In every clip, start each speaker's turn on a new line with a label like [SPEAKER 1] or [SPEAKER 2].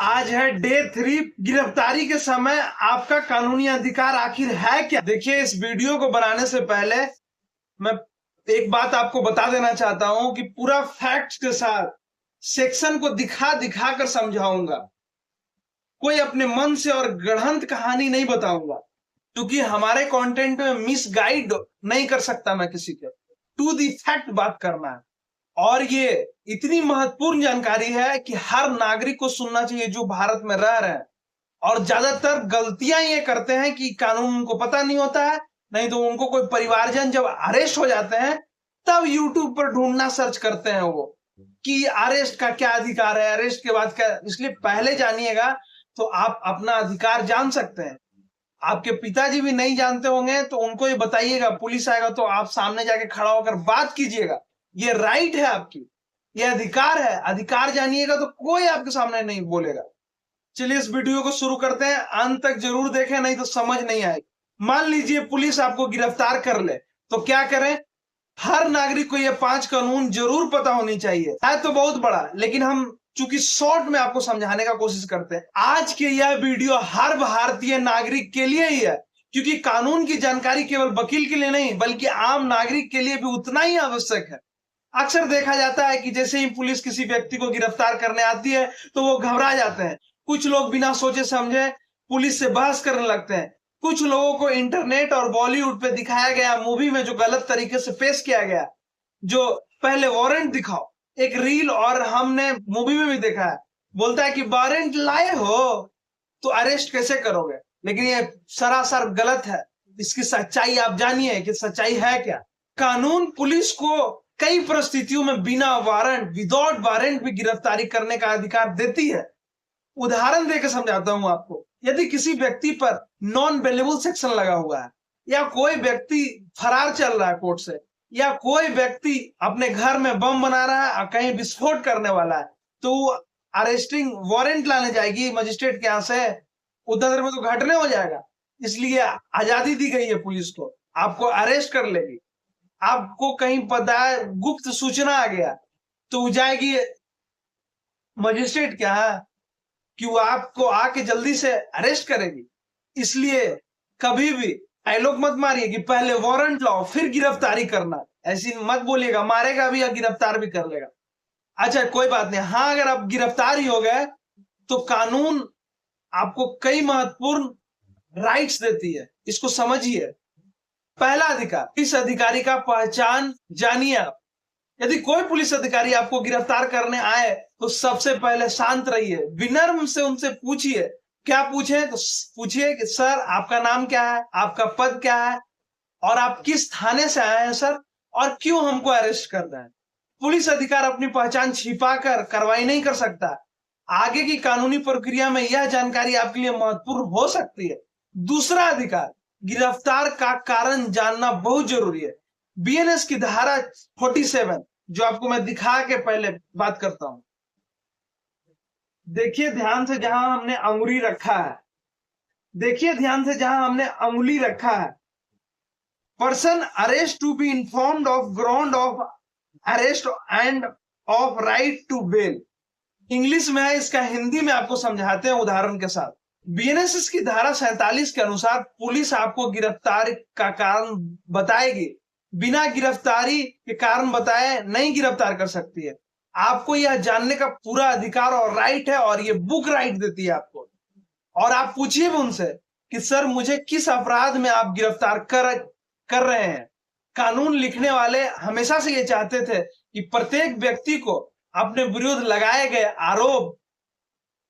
[SPEAKER 1] आज है डे 3। गिरफ्तारी के समय आपका कानूनी अधिकार आखिर है क्या? देखिए, इस वीडियो को बनाने से पहले मैं एक बात आपको बता देना चाहता हूं कि पूरा फैक्ट्स के साथ सेक्शन को दिखा दिखा कर समझाऊंगा। कोई अपने मन से और गढ़ंत कहानी नहीं बताऊंगा, क्योंकि हमारे कंटेंट में मिसगाइड नहीं कर सकता मैं किसी को। टू दी फैक्ट बात करना है, और ये इतनी महत्वपूर्ण जानकारी है कि हर नागरिक को सुनना चाहिए जो भारत में रह रहे हैं। और ज्यादातर गलतियां ये करते हैं कि कानून उनको पता नहीं होता है, नहीं तो उनको कोई परिवारजन जब अरेस्ट हो जाते हैं तब यूट्यूब पर ढूंढना सर्च करते हैं वो कि अरेस्ट का क्या अधिकार है, अरेस्ट के बाद क्या। इसलिए पहले जानिएगा तो आप अपना अधिकार जान सकते हैं। आपके पिताजी भी नहीं जानते होंगे तो उनको ये बताइएगा, पुलिस आएगा तो आप सामने जाके खड़ा होकर बात कीजिएगा। ये राइट है आपकी, ये अधिकार है। अधिकार जानिएगा तो कोई आपके सामने नहीं बोलेगा। चलिए इस वीडियो को शुरू करते हैं, अंत तक जरूर देखें, नहीं तो समझ नहीं आएगी। मान लीजिए पुलिस आपको गिरफ्तार कर ले तो क्या करें? हर नागरिक को ये 5 कानून जरूर पता होनी चाहिए। है तो बहुत बड़ा, लेकिन हम चूंकि शॉर्ट में आपको समझाने का कोशिश करते हैं। आज के यह वीडियो हर भारतीय नागरिक के लिए ही है, क्योंकि कानून की जानकारी केवल वकील के लिए नहीं बल्कि आम नागरिक के लिए भी उतना ही आवश्यक है। अक्सर देखा जाता है कि जैसे ही पुलिस किसी व्यक्ति को गिरफ्तार करने आती है तो वो घबरा जाते हैं। कुछ लोग बिना सोचे समझे पुलिस से बहस करने लगते हैं। कुछ लोगों को इंटरनेट और बॉलीवुड पे दिखाया गया मूवी में जो गलत तरीके से पेश किया गया, जो पहले वारंट दिखाओ, एक रील और हमने मूवी में भी देखा है, बोलता है कि वारंट लाए हो तो अरेस्ट कैसे करोगे। लेकिन ये सरासर गलत है। इसकी सच्चाई आप जानिए कि सच्चाई है क्या। कानून पुलिस को कई परिस्थितियों में बिना वारंट, विदाउट वारंट भी गिरफ्तारी करने का अधिकार देती है। उदाहरण देकर समझाता हूं आपको। यदि किसी व्यक्ति पर नॉन बेलेबल सेक्शन लगा हुआ है, या कोई व्यक्ति फरार चल रहा है कोर्ट से, या कोई व्यक्ति अपने घर में बम बना रहा है और कहीं विस्फोट करने वाला है, तो वो अरेस्टिंग वारंट लाने जाएगी मजिस्ट्रेट के यहाँ से, उधर देर में तो घटने हो जाएगा। इसलिए आजादी दी गई है पुलिस को, आपको अरेस्ट कर लेगी। आपको कहीं पता है गुप्त सूचना आ गया तो जाएगी मजिस्ट्रेट क्या है कि वो आपको आके जल्दी से अरेस्ट करेगी। इसलिए कभी भी डायलॉग मत मारिए कि पहले वारंट लाओ फिर गिरफ्तारी करना। ऐसी मत बोलिएगा, मारेगा भी या गिरफ्तार भी कर लेगा। अच्छा कोई बात नहीं। हाँ, अगर आप गिरफ्तार ही हो गए तो कानून आपको कई महत्वपूर्ण राइट्स देती है, इसको समझिए। पहला अधिकार, इस अधिकारी का पहचान जानिए आप। यदि कोई पुलिस अधिकारी आपको गिरफ्तार करने आए तो सबसे पहले शांत रहिए, विनम्र से उनसे पूछिए। क्या पूछे? तो पूछिए कि सर आपका नाम क्या है, आपका पद क्या है, और आप किस थाने से आए हैं सर, और क्यों हमको अरेस्ट कर रहे हैं। पुलिस अधिकारी अपनी पहचान छिपाकर कार्रवाई नहीं कर सकता। आगे की कानूनी प्रक्रिया में यह जानकारी आपके लिए महत्वपूर्ण हो सकती है। दूसरा अधिकार, गिरफ्तार का कारण जानना बहुत जरूरी है। बीएनएस की धारा 47, जो आपको मैं दिखा के पहले बात करता हूं। देखिए ध्यान से जहां हमने अंगुली रखा है, देखिए ध्यान से जहां हमने अंगुली रखा है। Person arrest to be informed of ground of arrest and of right to bail. English में है, इसका हिंदी में आपको समझाते हैं उदाहरण के साथ। बीएनएस की धारा 47 के अनुसार पुलिस आपको गिरफ्तारी का कारण बताएगी। बिना गिरफ्तारी के कारण बताए नहीं गिरफ्तार कर सकती है। आपको यह जानने का पूरा अधिकार और राइट है, और ये बुक राइट देती है आपको। और आप पूछिए भी उनसे कि सर मुझे किस अपराध में आप गिरफ्तार कर रहे हैं। कानून लिखने वाले हमेशा से ये चाहते थे कि प्रत्येक व्यक्ति को अपने विरुद्ध लगाए गए आरोप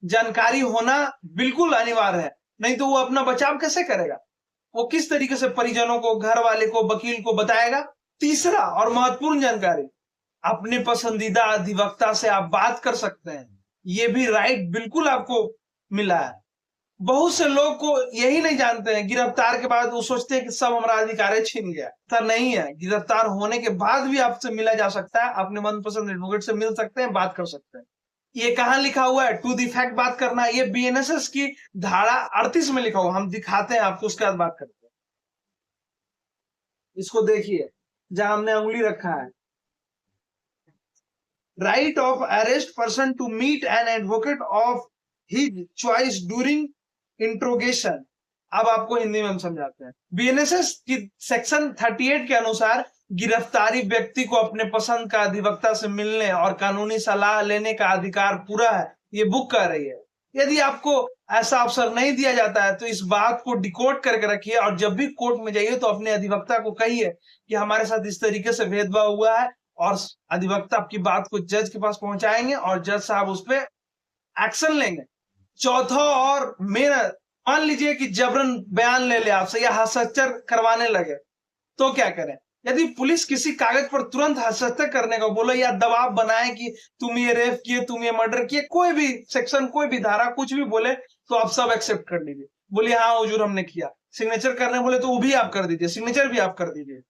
[SPEAKER 1] जानकारी होना बिल्कुल अनिवार्य है, नहीं तो वो अपना बचाव कैसे करेगा। वो किस तरीके से परिजनों को, घर वाले को, वकील को बताएगा। तीसरा और महत्वपूर्ण जानकारी, अपने पसंदीदा अधिवक्ता से आप बात कर सकते हैं। ये भी राइट बिल्कुल आपको मिला है। बहुत से लोग को यही नहीं जानते हैं, गिरफ्तार के बाद वो सोचते हैं कि सब हमारा अधिकार छीन गया। ऐसा नहीं है, गिरफ्तार होने के बाद भी आपसे मिला जा सकता है, अपने मनपसंद एडवोकेट से मिल सकते हैं, बात कर सकते हैं। ये कहां लिखा हुआ है? टू दी फैक्ट बात करना। ये बीएनएस की धारा 38 में लिखा हुआ, हम दिखाते हैं आपको, उसके बाद बात करते हैं। इसको देखिए जहां हमने उंगली रखा है। Right of arrest person to meet an advocate of his choice during interrogation. अब आपको हिंदी में हम समझाते हैं। बीएनएसएस की सेक्शन 38 के अनुसार गिरफ्तारी व्यक्ति को अपने पसंद का अधिवक्ता से मिलने और कानूनी सलाह लेने का अधिकार पूरा है, ये बुक कह रही है। यदि आपको ऐसा अवसर नहीं दिया जाता है तो इस बात को डिकोड करके रखिए और जब भी कोर्ट में जाइए तो अपने अधिवक्ता को कहिए कि हमारे साथ इस तरीके से भेदभाव हुआ है, और अधिवक्ता आपकी बात को जज के पास पहुंचाएंगे और जज साहब उस पर एक्शन लेंगे। चौथा और मेन, मान लीजिए कि जबरन बयान ले ले आपसे या हस्ताक्षर करवाने लगे तो क्या करें? यदि पुलिस किसी कागज पर तुरंत हस्ताक्षर करने को बोले या दबाव बनाए कि तुम ये रेप किए, तुम ये मर्डर किए, कोई भी सेक्शन, कोई भी धारा, कुछ भी बोले तो आप सब एक्सेप्ट कर लीजिए। बोलिए हाँ हुजूर हमने किया। सिग्नेचर करने बोले तो वो भी आप कर दीजिए, सिग्नेचर भी आप कर दीजिए।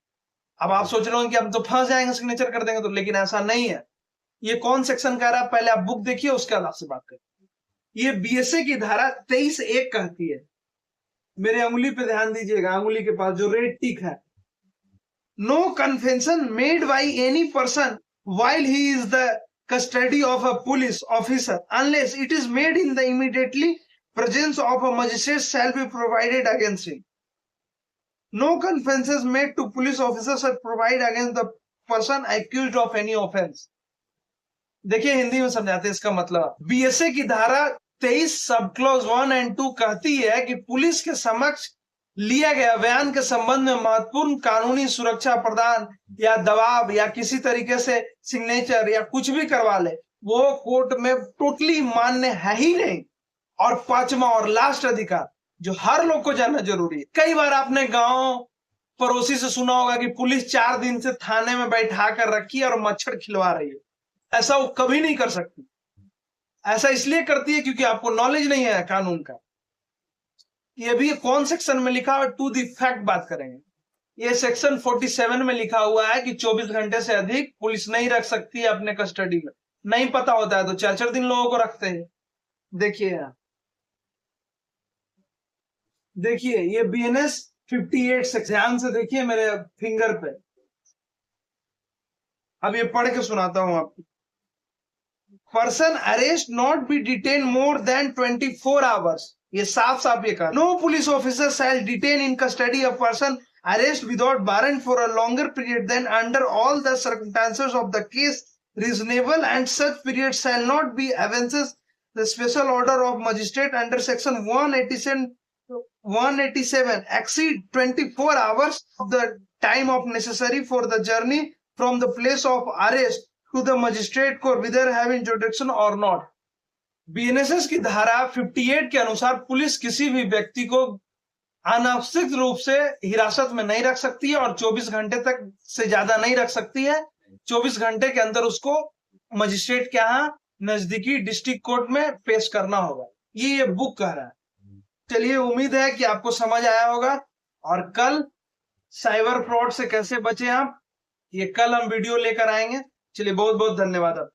[SPEAKER 1] अब आप सोच रहे हो कि हम तो फंस जाएंगे सिग्नेचर कर देंगे तो, लेकिन ऐसा नहीं है। ये कौन सेक्शन कह रहा है, पहले आप बुक देखिए उसके बाद आपसे बात करें। ये बीएसए की धारा 23(1) कहती है, मेरे अंगुली पे ध्यान दीजिएगा, अंगुली के पास जो रेड टिक है। No confession made by any person while he is the custody of a police officer unless it is made in the immediately presence of a magistrate shall be provided against him. No confessions made to police officers shall provide against the person accused of any offense. देखिए हिंदी में समझाते हैं इसका मतलब। BSA की धारा 23 sub clause 1 और 2 कहती है कि पुलिस के समक्ष लिया गया बयान के संबंध में महत्वपूर्ण कानूनी सुरक्षा प्रदान या दबाव या किसी तरीके से सिग्नेचर या कुछ भी करवा ले, वो कोर्ट में टोटली मान्य है ही नहीं। और पांचवा और लास्ट अधिकार जो हर लोग को जानना जरूरी है। कई बार आपने गांव पड़ोसी से सुना होगा कि पुलिस 4 दिन से थाने में बैठा कर रखी है और मच्छर खिलवा रही है। ऐसा वो कभी नहीं कर सकती। ऐसा इसलिए करती है क्योंकि आपको नॉलेज नहीं है कानून का। ये भी कौन सेक्शन में लिखा है, टू दी फैक्ट बात करेंगे। ये सेक्शन 47 में लिखा हुआ है कि 24 घंटे से अधिक पुलिस नहीं रख सकती है अपने कस्टडी में। नहीं पता होता है तो 4-4 दिन लोगों को रखते हैं। देखिए यहाँ, देखिए ये बीएनएस 58 से ध्यान से देखिए मेरे फिंगर पे। अब ये पढ़ के सुनाता हूं आपको। Person arrest not be detain more than 24 hours. ये साफ साफ ये कहा, no police officer shall detain in custody a person arrest without warrant for a longer period than under all the circumstances of the case reasonable, and such period shall not be advances the special order of magistrate under section 187 exceed 24 hours of the time of necessary for the journey from the place of arrest to the magistrate court whether having jurisdiction or not। BNSS की धारा 58 के अनुसार police किसी भी व्यक्ति को अनावश्यक रूप से हिरासत में नहीं रख सकती है और 24 घंटे तक से ज्यादा नहीं रख सकती है। 24 घंटे के अंदर उसको मजिस्ट्रेट के यहाँ नजदीकी डिस्ट्रिक्ट कोर्ट में पेश करना होगा। ये बुक कह रहा है। चलिए, उम्मीद है कि आपको समझ आया होगा। और कल साइबर फ्रॉड से कैसे बचे आप, ये कल हम वीडियो लेकर आएंगे। चलिए, बहुत बहुत धन्यवाद।